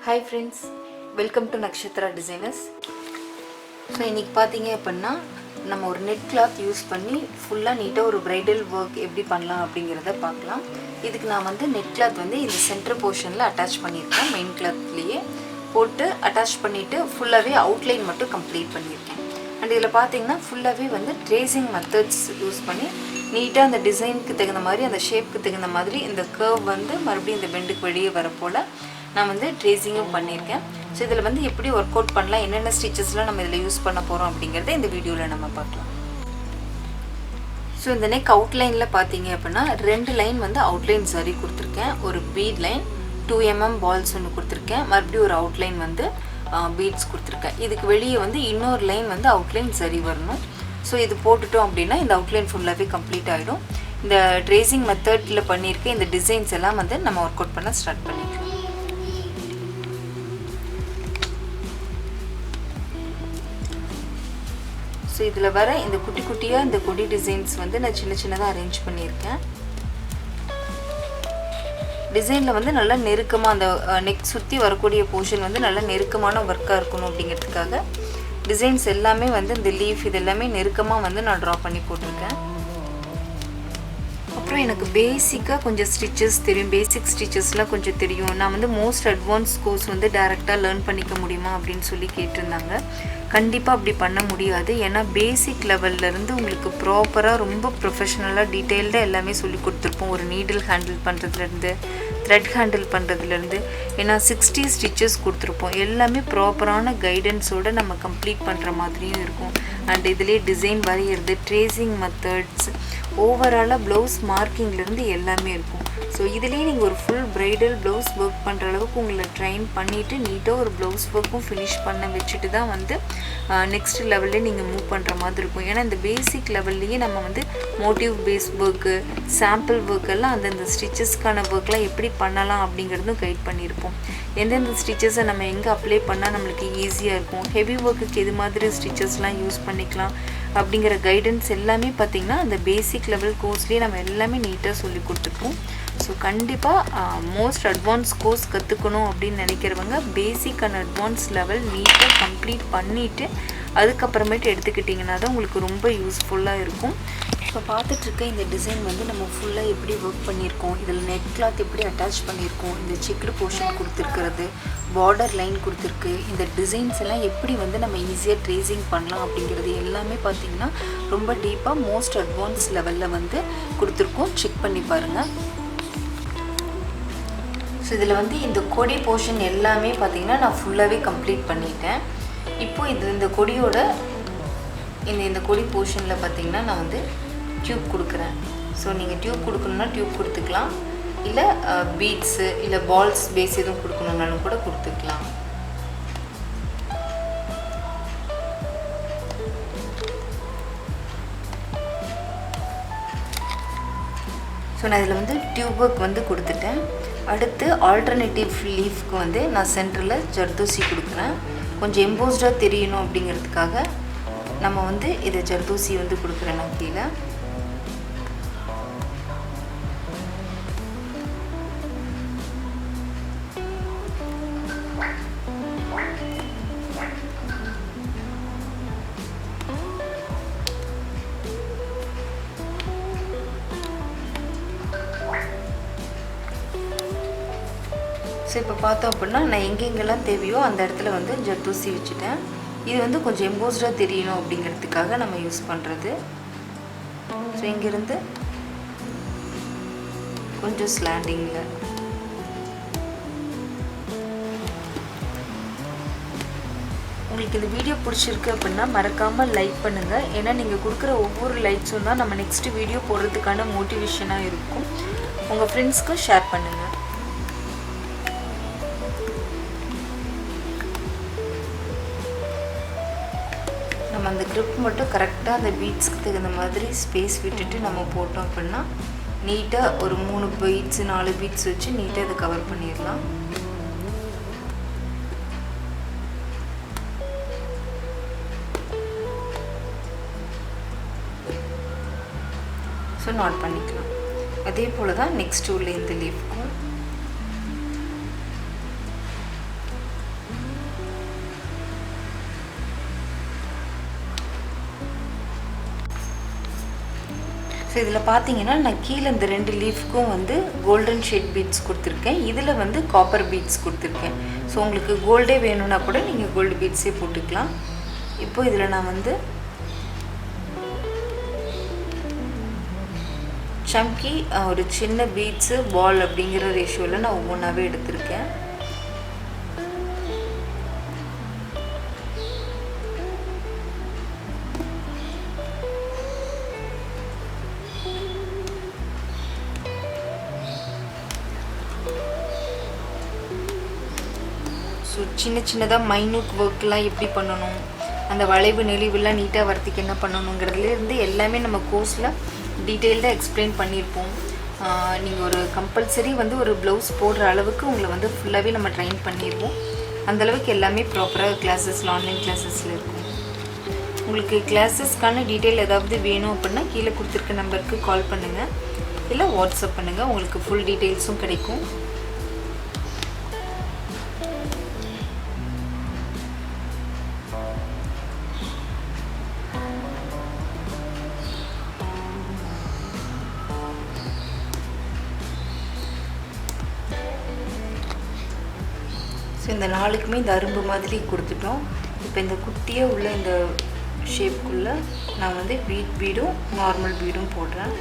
Hi friends, welcome to Nakshatra designers. So இன்னைக்கு பாத்தீங்க அப்படினா நம்ம ஒரு நெட் கிளாத் யூஸ் பண்ணி ஃபுல்லா நீட்டா ஒரு bridal work எப்படி பண்ணலாம் அப்படிங்கறத பார்க்கலாம். இதுக்கு நான் வந்து நெட் கிளாத் வந்து இந்த சென்டர் போர்ஷன்ல அட்டாச் பண்ணிருக்கேன். மெயின் கிளாத்லயே போட்டு அட்டாச் பண்ணிட்டு ஃபுல்லாவே அவுட்லைன் மட்டும் கம்ப்ளீட் பண்ணிருக்கேன். அண்ட் இதல பாத்தீங்கன்னா ஃபுல்லாவே வந்து ட்ரேசிங் மெத்தட்ஸ் யூஸ் பண்ணி நீட்டா அந்த டிசைனுக்கு தகுந்த மாதிரி அந்த ஷேப்க்கு தகுந்த மாதிரி இந்த கர்வ் வந்து மறுபடியும் இந்த பெண்டுக்கு வெளியே வர போல நான் வந்து ட்ரேசிங்கும் பண்ணிருக்கேன். சோ இதல வந்து எப்படி வொர்க் அவுட் பண்ணலாம் என்னென்ன ஸ்டிச்சஸ்லாம் நம்ம இதல யூஸ் பண்ண போறோம் அப்படிங்கறதை இந்த வீடியோல நம்ம பார்க்கலாம். சோ இந்த நெக் அவுட்லைன்ல பாத்தீங்க அப்படினா ரெண்டு லைன் வந்து அவுட்லைன் சரி கொடுத்திருக்கேன். ஒரு bead லைன் 2 mm balls ஒன்னு கொடுத்திருக்கேன். மறுபடியும் ஒரு அவுட்லைன் வந்து beads கொடுத்திருக்கேன். இதுக்கு வெளியே வந்து இன்னொரு லைன் வந்து அவுட்லைன் சரி வரணும். சோ இது போட்டுட்டோம் அப்படினா இந்த அவுட்லைன் ஃபுல்லாவே கம்ப்ளீட் ஆயிடும். இந்த ட்ரேசிங் மெத்தட்ல பண்ணிருக்க இந்த டிசைன்ஸ் எல்லாம் வந்து நம்ம வொர்க் அவுட் பண்ண ஸ்டார்ட் பண்ணிக்கலாம். சோ இதல வர இந்த குட்டி குட்டியா இந்த கொடி டிசைன்ஸ் வந்து நான் சின்ன சின்னதா அரேஞ்ச் பண்ணிருக்கேன். டிசைன்ல வந்து நல்ல நெருக்கமா அந்த நெக் சுத்தி வரக்கூடிய போர்ஷன் வந்து நல்ல நெருக்கமான வர்க்கா இருக்கணும் அப்படிங்கிறதுக்காக டிசைன்ஸ் எல்லாமே வந்து இந்த லீஃப் இதெல்லாம் நெருக்கமா வந்து நான் டிரா பண்ணி போட்டுருக்கேன். அப்புறம் எனக்கு பேசிக்கா கொஞ்சம் ஸ்டிச்சஸ் தெரியும். பேசிக் ஸ்டிச்சஸ்லாம் கொஞ்சம் தெரியும். நான் வந்து மோஸ்ட் அட்வான்ஸ் கோர்ஸ் வந்து டைரக்டா லேர்ன் பண்ணிக்க முடியுமா அப்படினு சொல்லி கேட்டிருந்தாங்க. கண்டிப்பா அப்படி பண்ண முடியாது. ஏனா பேசிக் லெவல்ல இருந்து உங்களுக்கு ப்ராப்பரா ரொம்ப ப்ரொபஷனலா டீடைல்டா எல்லாமே சொல்லி கொடுத்திருப்போம். ஒரு நீடில் ஹேண்டில் பண்றதுல இருந்து thread ஹேண்டில் பண்றதுல இருந்து ஏனா 60 ஸ்டிச்சஸ் கொடுத்திருப்போம். எல்லாமே ப்ராப்பரான கைடன்ஸோட நம்ம கம்ப்ளீட் பண்ற மாதிரியும் இருக்கும். அண்ட் இதிலே டிசைன் வரையிறது, ட்ரேசிங் மெத்தட்ஸ், ஓவராலா ப்ளவுஸ் மார்க்கிங்ல இருந்து எல்லாமே இருக்கும். சோ இதிலே நீங்க ஒரு ஃபுல் பிரைடல் ப்ளவுஸ் வர்க் பண்ற அளவுக்கு உங்களை ட்ரெயின் பண்ணிட்டு நீட்டா ஒரு ப்ளவுஸ் வர்க்கும் finish பண்ண வெச்சிட்டு தான் வந்து நெக்ஸ்ட் லெவல்ல நீங்க மூவ் பண்ற மாதிரி இருக்கும். ஏனா இந்த பேசிக் லெவல்லயே நம்ம வந்து motif base work, sample work எல்லாம் அந்த ஸ்டிச்சஸ்க்கான வர்க்லாம் எப்படி பண்ணலாம் அப்படிங்கறதும் கைட் பண்ணிருப்போம். எந்தெந்த ஸ்டிச்சஸை நம்ம எங்க அப்ளை பண்ணா நமக்கு ஈஸியா இருக்கும், ஹெவி வர்க்குக்கு எது மாதிரி ஸ்டிச்சஸ்லாம் யூஸ் பண்ணிக்கலாம் அப்படிங்கற கைடன்ஸ் எல்லாமே பாத்தீங்கன்னா அந்த பேசிக் லெவல் கோர்ஸ்லயே நம்ம எல்லாமே நீட்டா சொல்லி கொடுத்திருப்போம். சோ கண்டிப்பா மோஸ்ட் அட்வான்ஸ் கோர்ஸ் கத்துக்கணும் அப்படி நினைக்கிறவங்க பேசிக் அண்ட் அட்வான்ஸ் லெவல் நீட்டா கம்ப்ளீட் பண்ணிட்டு அதுக்கு அப்புறமேட்டு எடுத்துக்கிட்டீங்கன்னா தான் உங்களுக்கு ரொம்ப யூஸ்ஃபுல்லா இருக்கும். இப்போ பார்த்துட்டு இருக்க இந்த டிசைன் வந்து நம்ம ஃபுல்லா எப்படி வர்க் பண்ணியிருக்கோம், இதில் நெட் கிளாத் எப்படி அட்டாச் பண்ணியிருக்கோம், இந்த செக்டு போர்ஷன் கொடுத்துருக்கிறது, பார்டர் லைன் கொடுத்துருக்கு, இந்த டிசைன்ஸ் எல்லாம் எப்படி வந்து நம்ம ஈஸியாக ட்ரேசிங் பண்ணலாம் அப்படிங்கிறது எல்லாமே பார்த்தீங்கன்னா ரொம்ப டீப்பாக மோஸ்ட் அட்வான்ஸ் லெவலில் வந்து கொடுத்துருக்கோம். செக் பண்ணி பாருங்கள். ஸோ இதில் வந்து இந்த கொடி போர்ஷன் எல்லாமே பார்த்தீங்கன்னா நான் ஃபுல்லாகவே கம்ப்ளீட் பண்ணிட்டேன். இப்போது இந்த கொடியோட இந்த கொடி போர்ஷனில் பார்த்தீங்கன்னா நான் வந்து டியூப் கொடுக்குறேன். ஸோ நீங்கள் டியூப் கொடுக்கணுன்னா டியூப் கொடுத்துக்கலாம், இல்லை பீட்ஸு இல்லை பால்ஸ் பேஸ் எதுவும் கொடுக்கணுன்னாலும் கூட கொடுத்துக்கலாம். ஸோ நான் இதில் வந்து டியூப் ஒர்க் வந்து கொடுத்துட்டேன். அடுத்து ஆல்டர்னேட்டிவ் லீஃப்க்கு வந்து நான் சென்டரில் ஜர்தோசி கொடுக்குறேன். கொஞ்சம் எம்போஸ்டாக தெரியணும் அப்படிங்கிறதுக்காக நம்ம வந்து இதை ஜர்தோசி வந்து கொடுக்குறேன் நான் கீழே. ஸோ இப்போ பார்த்தோம் அப்படின்னா நான் எங்கெங்கெல்லாம் தேவையோ அந்த இடத்துல வந்து ஜர்தோசி வச்சுட்டேன். இது வந்து கொஞ்சம் எம்போஸ்டாக தெரியணும் அப்படிங்கிறதுக்காக நம்ம யூஸ் பண்ணுறது. ஸோ இங்கேருந்து கொஞ்சம் ஸ்லாண்டிங்கில் உங்களுக்கு இந்த வீடியோ பிடிச்சிருக்கு அப்படின்னா மறக்காமல் லைக் பண்ணுங்கள். ஏன்னா நீங்கள் கொடுக்குற ஒவ்வொரு லைக்ஸும் தான் நம்ம நெக்ஸ்ட் வீடியோ போடுறதுக்கான மோட்டிவேஷனாக இருக்கும். உங்கள் ஃப்ரெண்ட்ஸ்க்கும் ஷேர் பண்ணுங்கள். நம்ம அந்த grip மட்டும் கரெக்டாக அந்த பீட்ஸ்க்கு தகுந்த மாதிரி ஸ்பேஸ் விட்டுட்டு நம்ம போட்டோம் அப்படின்னா நீட்டாக ஒரு 3 பீட்ஸ் 4 பீட்ஸ் வச்சு நீட்டாக இதை கவர் பண்ணிடலாம். ஸோ நாட் பண்ணிக்கலாம். அதே போல் தான் நெக்ஸ்ட் உள்ள இந்த லீஃப்க்கும் ஸோ இதில் பார்த்தீங்கன்னா நான் கீழே இந்த 2 லீஃப்க்கும் வந்து கோல்டன் ஷேட் பீட்ஸ் கொடுத்துருக்கேன். இதில் வந்து காப்பர் பீட்ஸ் கொடுத்துருக்கேன். ஸோ உங்களுக்கு கோல்டே வேணும்னா கூட நீங்கள் கோல்டு பீட்ஸே போட்டுக்கலாம். இப்போ இதில் நான் வந்து சம்கி ஒரு சின்ன பீட்ஸு பால் அப்படிங்கிற ரேஷியோவில் நான் ஒவ்வொன்றாவே எடுத்திருக்கேன். ஸோ சின்னதாக மைன்யூட் ஒர்க்லாம் எப்படி பண்ணணும், அந்த வளைவு நெளிவுலாம் நீட்டாக வரத்துக்கு என்ன பண்ணணுங்கிறதுலேருந்து எல்லாமே நம்ம கோர்ஸில் டீட்டெயில்டாக எக்ஸ்பிளைன் பண்ணியிருப்போம். நீங்கள் ஒரு கம்பல்சரி வந்து ஒரு ப்ளவுஸ் போடுற அளவுக்கு உங்களை வந்து ஃபுல்லாகவே நம்ம ட்ரெயின் பண்ணிடுவோம். அந்தளவுக்கு எல்லாமே ப்ராப்பராக கிளாஸஸில் ஆன்லைன் கிளாஸஸில் இருக்கும். உங்களுக்கு கிளாஸஸ்க்கான டீட்டெயில் ஏதாவது வேணும் அப்படின்னா கீழே கொடுத்துருக்க நம்பருக்கு கால் பண்ணுங்கள், இல்லை வாட்ஸ்அப் பண்ணுங்கள், உங்களுக்கு ஃபுல் டீட்டெயில்ஸும் கிடைக்கும். ஸோ இந்த 4க்குமே இந்த அரும்பு மாதிரி கொடுத்துட்டோம். இப்போ இந்த குட்டியாக உள்ள இந்த ஷேப்புக்குள்ளே நான் வந்து பீடும் நார்மல் பீடும் போடுறேன்.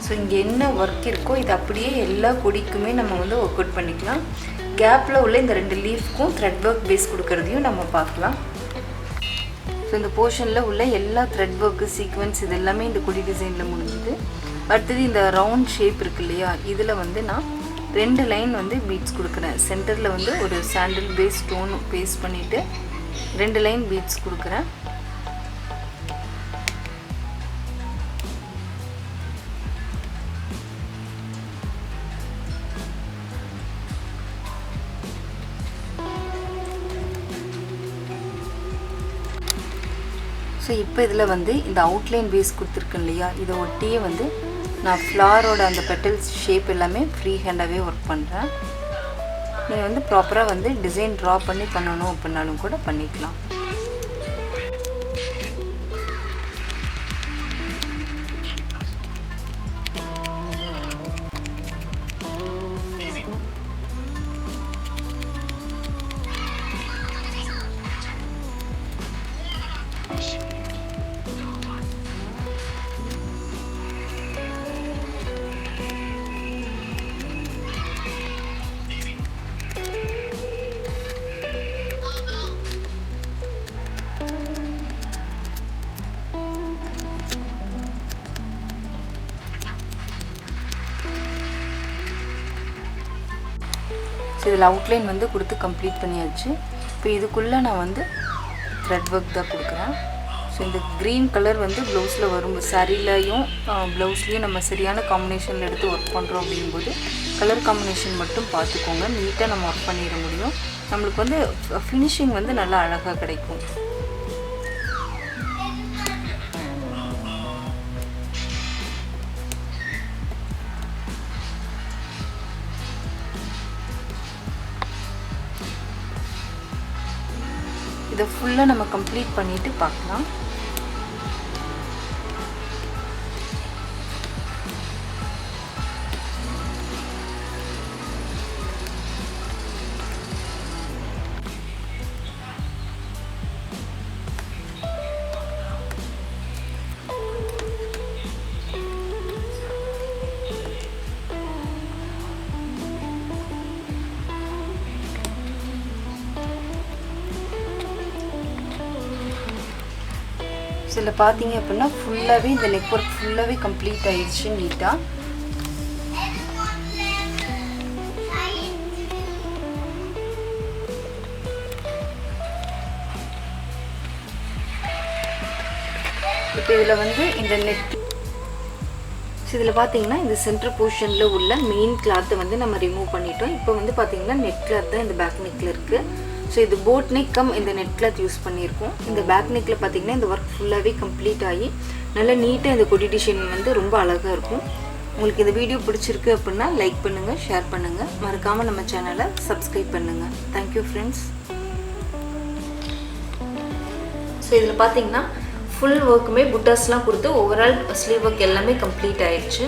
ஸோ இங்கே என்ன ஒர்க் இருக்கோ இது அப்படியே எல்லா கொடிக்குமே நம்ம வந்து ஒர்க் அவுட் பண்ணிக்கலாம். கேப்பில் உள்ள இந்த 2 லீஃப்க்கும் த்ரெட் ஒர்க் பேஸ் கொடுக்கறதையும் நம்ம பார்க்கலாம். ஸோ இந்த போர்ஷனில் உள்ள எல்லா த்ரெட் ஒர்க்கு சீக்வன்ஸ் இது எல்லாமே இந்த கொடி டிசைனில் முடிஞ்சுது. அடுத்தது இந்த ரவுண்ட் ஷேப் இருக்கு இல்லையா, இதில் வந்து நான் 2 லைன் வந்து பீட்ஸ் கொடுக்குறேன். சென்டரில் வந்து ஒரு சாண்டில் பேஸ் ஸ்டோன் பேஸ்ட் பண்ணிவிட்டு 2 லைன் பீட்ஸ் கொடுக்குறேன். ஸோ இப்போ இதில் வந்து இந்த அவுட்லைன் பேஸ் கொடுத்துருக்கேன் இல்லையா, இதை ஒட்டியே வந்து நான் ஃப்ளாரோட அந்த பெட்டல்ஸ் ஷேப் எல்லாமே ஃப்ரீ ஹேண்டாகவே ஒர்க் பண்ணுறேன். நீங்கள் வந்து ப்ராப்பராக வந்து டிசைன் ட்ரா பண்ணி பண்ணணும் அப்படின்னாலும் கூட பண்ணிக்கலாம். இதில் அவுட்லைன் வந்து கொடுத்து கம்ப்ளீட் பண்ணியாச்சு. இப்போ இதுக்குள்ளே நான் வந்து த்ரெட் ஒர்க் தான் கொடுக்குறேன். ஸோ இந்த க்ரீன் கலர் வந்து ப்ளவுஸில் வரும். சாரீலையும் ப்ளவுஸ்லேயும் நம்ம சரியான காம்பினேஷனில் எடுத்து ஒர்க் பண்ணுறோம் அப்படிங்கும்போது கலர் காம்பினேஷன் மட்டும் பார்த்துக்கோங்க, நீட்டாக நம்ம ஒர்க் பண்ணிட முடியும். நம்மளுக்கு வந்து ஃபினிஷிங் வந்து நல்லா அழகாக கிடைக்கும். இதை ஃபுல்லாக நம்ம கம்ப்ளீட் பண்ணிவிட்டு பார்க்கலாம். இதில் பார்த்தீங்க அப்படின்னா ஃபுல்லாகவே இந்த நெக் ஒர்க் ஃபுல்லாகவே கம்ப்ளீட் ஆயிடுச்சு நீட்டாக. இப்போ இதில் வந்து இந்த நெக் இதில் பார்த்தீங்கன்னா இந்த சென்டர் போர்ஷனில் உள்ள மெயின் கிளாத்தை வந்து நம்ம ரிமூவ் பண்ணிட்டோம். இப்போ வந்து பார்த்தீங்கன்னா நெக் கிளாத் தான் இந்த பேக் நெக்கில் இருக்குது. ஸோ இது போட் நெக் கம் இந்த நெட் கிளாத் யூஸ் பண்ணியிருக்கோம். இந்த பேக் நெக்கில் பார்த்தீங்கன்னா இந்த ஒர்க் ஃபுல்லாகவே கம்ப்ளீட் ஆகி நல்லா நீட்டாக இந்த கொடி டிசைன் வந்து ரொம்ப அழகாக இருக்கும். உங்களுக்கு இந்த வீடியோ பிடிச்சிருக்கு அப்படின்னா லைக் பண்ணுங்கள், ஷேர் பண்ணுங்கள், மறக்காமல் நம்ம சேனலை சப்ஸ்கிரைப் பண்ணுங்கள். Thank you friends. ஸோ இதில் பார்த்தீங்கன்னா ஃபுல் ஒர்க்குமே புட்டாஸ்லாம் கொடுத்து ஓவரால் ஸ்லீவ் ஒர்க் எல்லாமே கம்ப்ளீட் ஆயிடுச்சு.